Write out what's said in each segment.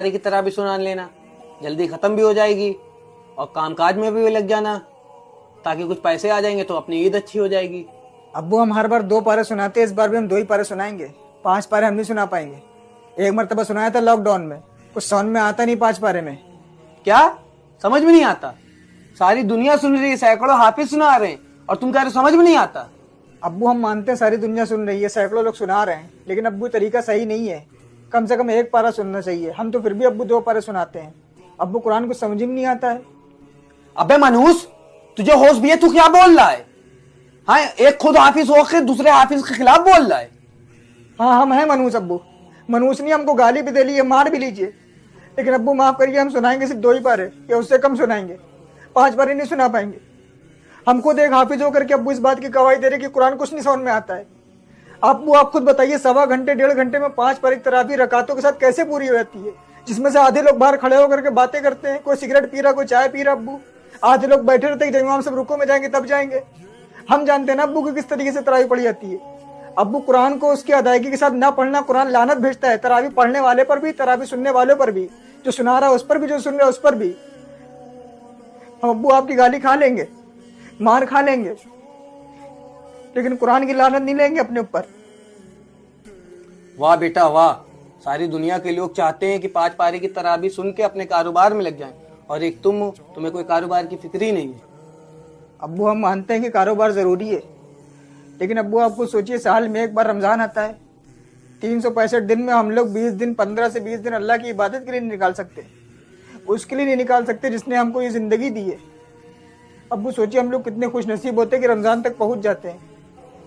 की तरह भी सुना लेना, जल्दी खत्म भी हो जाएगी और कामकाज में भी लग जाना, ताकि कुछ पैसे आ जाएंगे तो अपनी ईद अच्छी हो जाएगी। अब्बू हम हर बार 2 पारे सुनाते हैं, इस बार भी हम 2 ही पारे सुनाएंगे। 5 पारे हम नहीं सुना पाएंगे। एक मरतबा सुनाया था लॉकडाउन में, कुछ समझ में आता नहीं 5 पारे में। क्या समझ में नहीं आता? सारी दुनिया सुन रही है, सैकड़ों हाफिज सुना रहे हैं और तुम कह रहे हो समझ में नहीं आता। अब्बू हम मानते हैं सारी दुनिया सुन रही है, सैकड़ों लोग सुना रहे हैं, लेकिन अब्बू तरीका सही नहीं है। कम से कम 1 पारा सुनना चाहिए। हम तो फिर भी अब्बू 2 पारे सुनाते हैं। अब्बू कुरान को समझ में नहीं आता है। अबे मनहूस, तुझे होश भी है? तू क्या बोल रहा है? हाँ, एक खुद हाफिज होकर दूसरे हाफिज के खिलाफ बोल रहा है। हाँ हम हैं मनूस अब्बू। मनूस नहीं, हमको गाली भी दे ली है, मार भी लीजिए, लेकिन अब्बू माफ करिए, हम सुनाएंगे सिर्फ 2 ही पारे या उससे कम सुनाएंगे। 5 पारे नहीं सुना पाएंगे। हम खुद एक हाफिज होकर के अब्बू इस बात की गवाही दे रहे कि कुरान कुछ नहीं समझ में आता है। अब्बू आप खुद बताइए, 1.25 घंटे 1.5 घंटे में 5 पारे की तरावी रकातों के साथ कैसे पूरी हो जाती है, जिसमें से आधे लोग बाहर खड़े होकर के बातें करते हैं, कोई सिगरेट पी रहा, कोई चाय पी रहा। अब्बू आधे लोग बैठे रहते हैं, जब इमाम सब रुको में जाएंगे तब जाएंगे। हम जानते हैं ना अब्बू की किस तरीके से तरावी पढ़ी जाती है। अब्बू कुरान को उसकी अदायगी के साथ ना पढ़ना कुरान लानत भेजता है, तरावी पढ़ने वाले पर भी, तरावी सुनने वालों पर भी, जो सुना रहा है उस पर भी, जो सुन रहा है उस पर भी। हम अब्बू आपकी गाली खा लेंगे, मार खा लेंगे, लेकिन कुरान की लानत नहीं लेंगे अपने ऊपर। वाह बेटा वाह, सारी दुनिया के लोग चाहते हैं कि 5 पारे की तराबी सुन के अपने कारोबार में लग जाएं, और एक तुम हो, तुम्हें कोई कारोबार की फिक्र ही नहीं है। अब्बू हम मानते हैं कि कारोबार जरूरी है, लेकिन अब्बू आपको सोचिए, साल में 1 बार रमजान आता है। 365 दिन में हम लोग 20 दिन, 15 से 20 दिन अल्लाह की इबादत के लिए नहीं निकाल सकते। उसके लिए नहीं निकाल सकते जिसने हमको ये जिंदगी दी है। अब्बू सोचिए, हम लोग कितने खुश नसीब होते हैं कि रमजान तक पहुंच जाते हैं।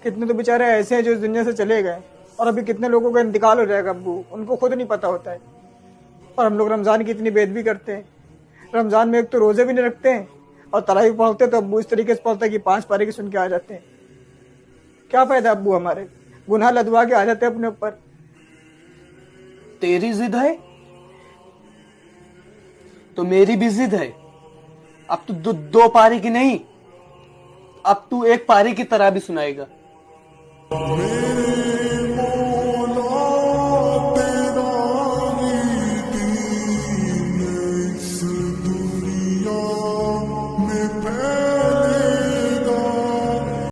कितने तो बेचारे ऐसे हैं जो इस दुनिया से चले गए, और अभी कितने लोगों का इंतकाल हो जाएगा अब्बू, उनको खुद नहीं पता होता है। और हम लोग रमजान की इतनी बेदबी करते हैं। रमजान में एक तो रोजे भी नहीं रखते हैं, और तरावी पढ़ते तो अब्बू इस तरीके से पढ़ता है कि 5 पारे की सुन के आ जाते हैं। क्या फायदा अब्बू, हमारे गुनाह लदवा के आ जाते हैं अपने ऊपर। तेरी जिद है तो मेरी भी जिद है। अब तू 2 पारे की नहीं, अब तू 1 पारे की तराबी सुनाएगा।